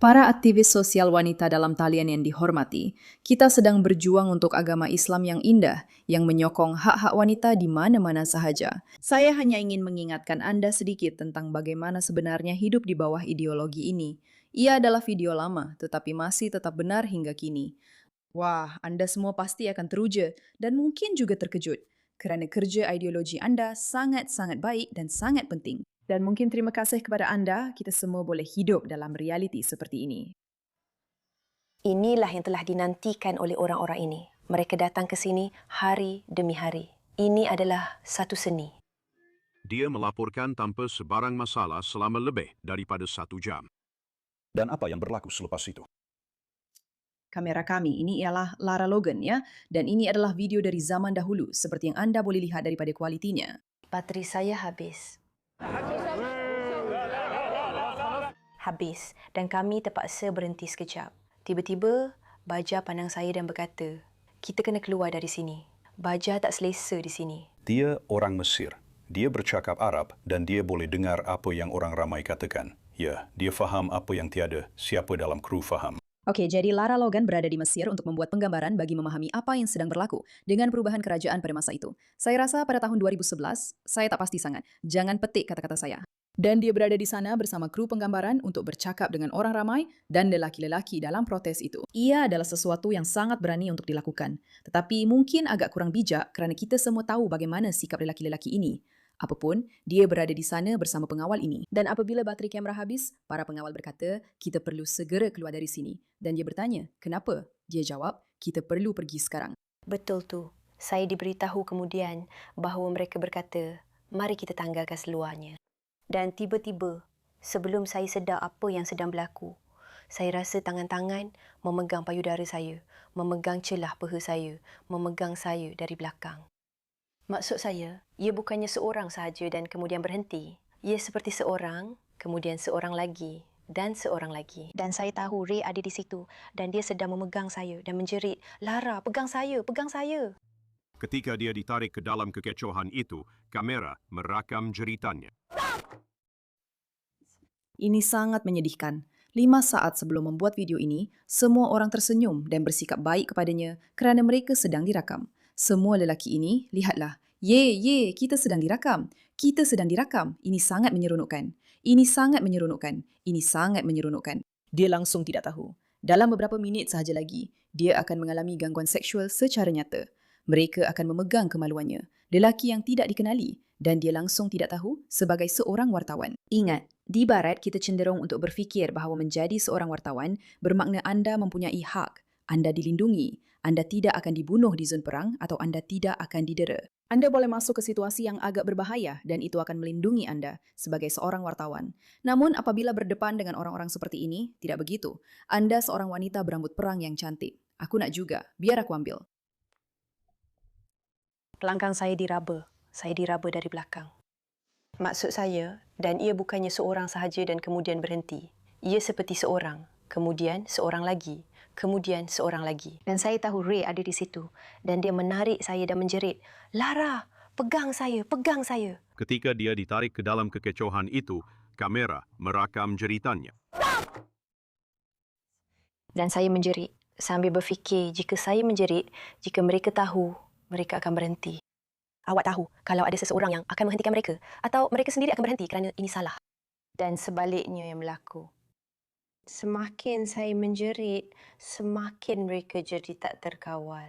Para aktivis sosial wanita dalam talian yang dihormati, kita sedang berjuang untuk agama Islam yang indah, yang menyokong hak-hak wanita di mana-mana sahaja. Saya hanya ingin mengingatkan Anda sedikit tentang bagaimana sebenarnya hidup di bawah ideologi ini. Ia adalah video lama, tetapi masih tetap benar hingga kini. Wah, Anda semua pasti akan teruja dan mungkin juga terkejut, kerana kerja ideologi Anda sangat-sangat baik dan sangat penting. Dan mungkin terima kasih kepada Anda, kita semua boleh hidup dalam realiti seperti ini. Inilah yang telah dinantikan oleh orang-orang ini. Mereka datang ke sini hari demi hari. Ini adalah satu seni. Dia melaporkan tanpa sebarang masalah selama lebih daripada 1 jam. Dan apa yang berlaku selepas itu? Kamera kami, ini ialah Lara Logan ya, dan ini adalah video dari zaman dahulu, seperti yang Anda boleh lihat daripada kualitinya. Bateri saya habis. Habis dan kami terpaksa berhenti sekejap. Tiba-tiba, Baja pandang saya dan berkata, kita kena keluar dari sini. Baja tak selesa di sini. Dia orang Mesir. Dia bercakap Arab dan dia boleh dengar apa yang orang ramai katakan. Ya, dia faham apa yang tiada siapa dalam kru faham. Okey, jadi Lara Logan berada di Mesir untuk membuat penggambaran bagi memahami apa yang sedang berlaku dengan perubahan kerajaan pada masa itu. Saya rasa pada tahun 2011, saya tak pasti sangat. Jangan petik kata-kata saya. Dan dia berada di sana bersama kru penggambaran untuk bercakap dengan orang ramai dan lelaki-lelaki dalam protes itu. Ia adalah sesuatu yang sangat berani untuk dilakukan. Tetapi mungkin agak kurang bijak kerana kita semua tahu bagaimana sikap lelaki-lelaki ini. Apapun, dia berada di sana bersama pengawal ini. Dan apabila bateri kamera habis, para pengawal berkata, kita perlu segera keluar dari sini. Dan dia bertanya, kenapa? Dia jawab, kita perlu pergi sekarang. Betul tu. Saya diberitahu kemudian bahawa mereka berkata, mari kita tanggalkan seluarnya. Dan tiba-tiba, sebelum saya sedar apa yang sedang berlaku, saya rasa tangan-tangan memegang payudara saya, memegang celah peha saya, memegang saya dari belakang. Maksud saya, ia bukannya seorang sahaja dan kemudian berhenti. Ia seperti seorang, kemudian seorang lagi dan seorang lagi. Dan saya tahu Ray ada di situ dan dia sedang memegang saya dan menjerit, Lara, pegang saya, pegang saya. Ketika dia ditarik ke dalam kekecohan itu, kamera merakam jeritannya. Ini sangat menyedihkan. 5 saat sebelum membuat video ini, semua orang tersenyum dan bersikap baik kepadanya kerana mereka sedang dirakam. Semua lelaki ini, lihatlah. Ye, kita sedang dirakam. Kita sedang dirakam. Ini sangat menyeronokkan. Ini sangat menyeronokkan. Ini sangat menyeronokkan. Dia langsung tidak tahu. Dalam beberapa minit sahaja lagi, dia akan mengalami gangguan seksual secara nyata. Mereka akan memegang kemaluannya. Lelaki yang tidak dikenali dan dia langsung tidak tahu sebagai seorang wartawan. Ingat, di Barat kita cenderung untuk berfikir bahawa menjadi seorang wartawan bermakna anda mempunyai hak, anda dilindungi, anda tidak akan dibunuh di zon perang atau anda tidak akan didera. Anda boleh masuk ke situasi yang agak berbahaya dan itu akan melindungi anda sebagai seorang wartawan. Namun apabila berdepan dengan orang-orang seperti ini, tidak begitu. Anda seorang wanita berambut perang yang cantik. Aku nak juga, biar aku ambil. Pelangkang saya diraba. Saya diraba dari belakang. Maksud saya, dan ia bukannya seorang sahaja dan kemudian berhenti. Ia seperti seorang, kemudian seorang lagi, kemudian seorang lagi. Dan saya tahu Ray ada di situ dan dia menarik saya dan menjerit, Lara, pegang saya, pegang saya. Ketika dia ditarik ke dalam kekecohan itu, kamera merakam jeritannya. Dan saya menjerit sambil berfikir jika saya menjerit, jika mereka tahu, mereka akan berhenti. Awak tahu kalau ada seseorang yang akan menghentikan mereka atau mereka sendiri akan berhenti kerana ini salah. Dan sebaliknya yang berlaku. Semakin saya menjerit, semakin mereka jadi tak terkawal.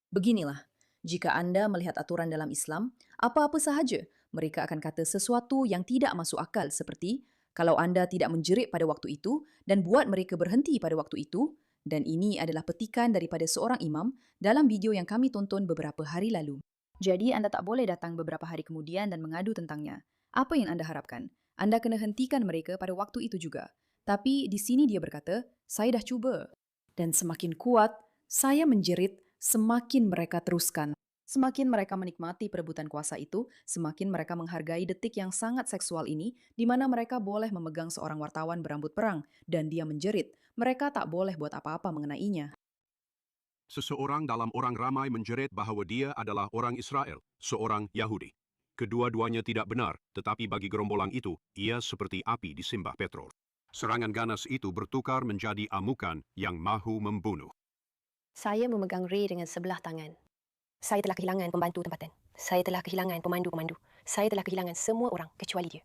Beginilah, jika anda melihat aturan dalam Islam, apa-apa sahaja, mereka akan kata sesuatu yang tidak masuk akal seperti kalau anda tidak menjerit pada waktu itu dan buat mereka berhenti pada waktu itu, dan ini adalah petikan daripada seorang imam dalam video yang kami tonton beberapa hari lalu. Jadi anda tak boleh datang beberapa hari kemudian dan mengadu tentangnya. Apa yang anda harapkan? Anda kena hentikan mereka pada waktu itu juga. Tapi di sini dia berkata, saya dah cuba. Dan semakin kuat, saya menjerit, semakin mereka teruskan. Semakin mereka menikmati perebutan kuasa itu, semakin mereka menghargai detik yang sangat seksual ini, di mana mereka boleh memegang seorang wartawan berambut perang, dan dia menjerit. Mereka tak boleh buat apa-apa mengenainya. Seseorang dalam orang ramai menjerit bahawa dia adalah orang Israel, seorang Yahudi. Kedua-duanya tidak benar, tetapi bagi gerombolan itu, ia seperti api di simbah petrol. Serangan ganas itu bertukar menjadi amukan yang mahu membunuh. Saya memegang Ray dengan sebelah tangan. Saya telah kehilangan pembantu tempatan. Saya telah kehilangan pemandu-pemandu. Saya telah kehilangan semua orang kecuali dia.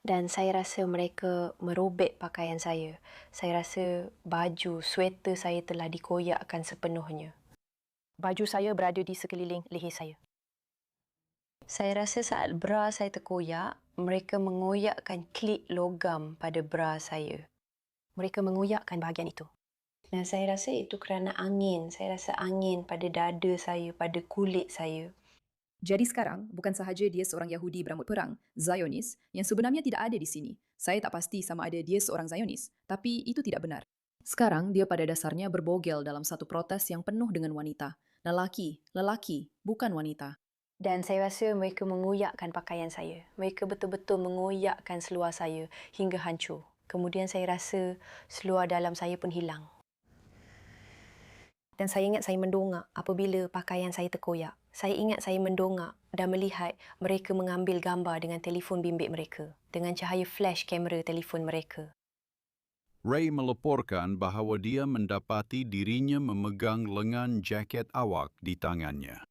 Dan saya rasa mereka merobek pakaian saya. Saya rasa baju, sweater saya telah dikoyakkan sepenuhnya. Baju saya berada di sekeliling leher saya. Saya rasa saat bra saya terkoyak, mereka mengoyakkan klip logam pada bra saya. Mereka mengoyakkan bahagian itu. Dan saya rasa itu kerana angin. Saya rasa angin pada dada saya, pada kulit saya. Jadi sekarang, bukan sahaja dia seorang Yahudi berambut perang, Zionis, yang sebenarnya tidak ada di sini. Saya tak pasti sama ada dia seorang Zionis, tapi itu tidak benar. Sekarang, dia pada dasarnya berbogel dalam satu protes yang penuh dengan wanita. Lelaki, bukan wanita. Dan saya rasa mereka mengoyakkan pakaian saya. Mereka betul-betul mengoyakkan seluar saya hingga hancur. Kemudian saya rasa seluar dalam saya pun hilang. Dan saya ingat saya mendongak apabila pakaian saya terkoyak. Saya ingat saya mendongak dan melihat mereka mengambil gambar dengan telefon bimbit mereka, dengan cahaya flash kamera telefon mereka. Ray melaporkan bahawa dia mendapati dirinya memegang lengan jaket awak di tangannya.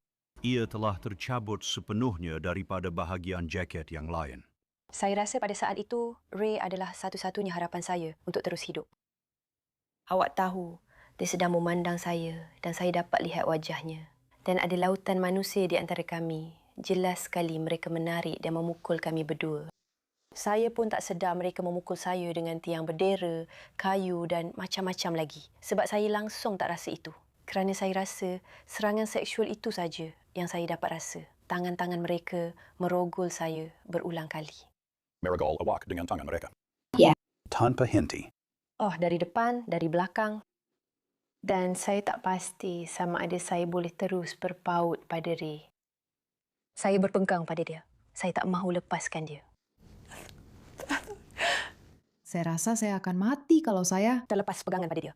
Ia telah tercabut sepenuhnya daripada bahagian jaket yang lain. Saya rasa pada saat itu, Ray adalah satu-satunya harapan saya untuk terus hidup. Awak tahu, dia sedang memandang saya dan saya dapat lihat wajahnya. Dan ada lautan manusia di antara kami. Jelas sekali mereka menarik dan memukul kami berdua. Saya pun tak sedar mereka memukul saya dengan tiang bendera, kayu dan macam-macam lagi. Sebab saya langsung tak rasa itu. Kerana saya rasa serangan seksual itu saja yang saya dapat rasa. Tangan-tangan mereka merogol saya berulang kali. Merogol awak dengan tangan mereka. Ya. Tanpa henti. Oh, dari depan, dari belakang. Dan saya tak pasti sama ada saya boleh terus berpaut pada Ray. Saya berpegang pada dia. Saya tak mahu lepaskan dia. Saya rasa saya akan mati kalau saya Terlepas pegangan pada dia.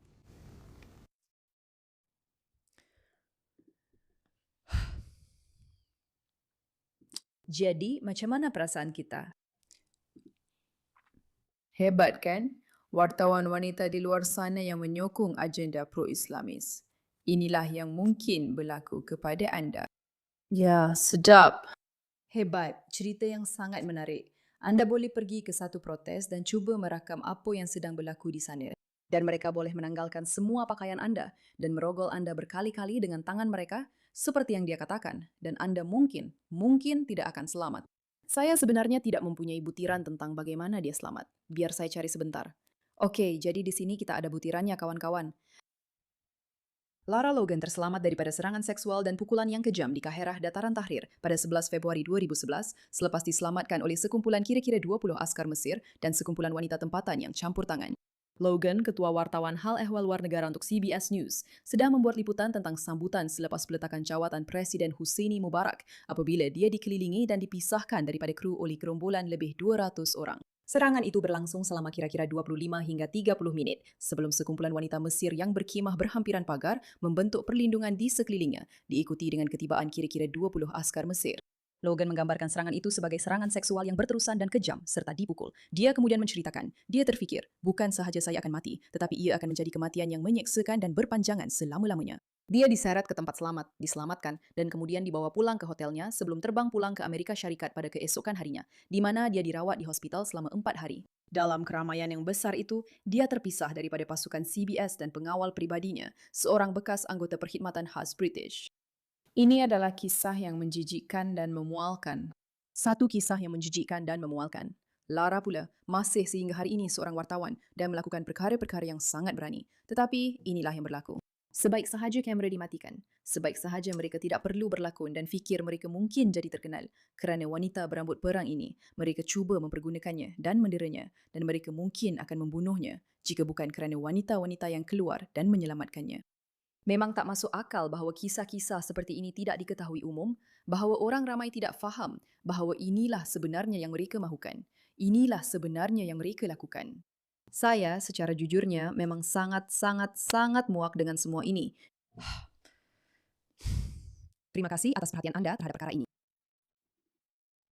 Jadi, macam mana perasaan kita? Hebat kan? Wartawan wanita di luar sana yang menyokong agenda pro-Islamis. Inilah yang mungkin berlaku kepada anda. Ya, sedap. Hebat, cerita yang sangat menarik. Anda boleh pergi ke satu protes dan cuba merakam apa yang sedang berlaku di sana. Dan mereka boleh menanggalkan semua pakaian anda dan merogol anda berkali-kali dengan tangan mereka seperti yang dia katakan. Dan anda mungkin tidak akan selamat. Saya sebenarnya tidak mempunyai butiran tentang bagaimana dia selamat. Biar saya cari sebentar. Oke, jadi di sini kita ada butirannya, kawan-kawan. Lara Logan terselamat daripada serangan seksual dan pukulan yang kejam di Kaherah Dataran Tahrir pada 11 Februari 2011 selepas diselamatkan oleh sekumpulan kira-kira 20 askar Mesir dan sekumpulan wanita tempatan yang campur tangan. Logan, ketua wartawan hal ehwal luar negara untuk CBS News, sedang membuat liputan tentang sambutan selepas peletakan jawatan Presiden Husseini Mubarak apabila dia dikelilingi dan dipisahkan daripada kru oleh gerombolan lebih 200 orang. Serangan itu berlangsung selama kira-kira 25 hingga 30 minit sebelum sekumpulan wanita Mesir yang berkhemah berhampiran pagar membentuk perlindungan di sekelilingnya, diikuti dengan ketibaan kira-kira 20 askar Mesir. Logan menggambarkan serangan itu sebagai serangan seksual yang berterusan dan kejam serta dipukul. Dia kemudian menceritakan, dia terfikir, bukan sahaja saya akan mati, tetapi ia akan menjadi kematian yang menyeksakan dan berpanjangan selama-lamanya. Dia diseret ke tempat selamat, diselamatkan, dan kemudian dibawa pulang ke hotelnya sebelum terbang pulang ke Amerika Syarikat pada keesokan harinya, di mana dia dirawat di hospital selama 4 hari. Dalam keramaian yang besar itu, dia terpisah daripada pasukan CBS dan pengawal pribadinya, seorang bekas anggota perkhidmatan khas British. Ini adalah kisah yang menjijikkan dan memualkan. Satu kisah yang menjijikkan dan memualkan. Lara pula masih sehingga hari ini seorang wartawan dan melakukan perkara-perkara yang sangat berani. Tetapi inilah yang berlaku. Sebaik sahaja kamera dimatikan, sebaik sahaja mereka tidak perlu berlakon dan fikir mereka mungkin jadi terkenal kerana wanita berambut perang ini, mereka cuba mempergunakannya dan menderanya dan mereka mungkin akan membunuhnya jika bukan kerana wanita-wanita yang keluar dan menyelamatkannya. Memang tak masuk akal bahawa kisah-kisah seperti ini tidak diketahui umum, bahawa orang ramai tidak faham bahawa inilah sebenarnya yang mereka mahukan. Inilah sebenarnya yang mereka lakukan. Saya secara jujurnya memang sangat muak dengan semua ini. Terima kasih atas perhatian anda terhadap perkara ini.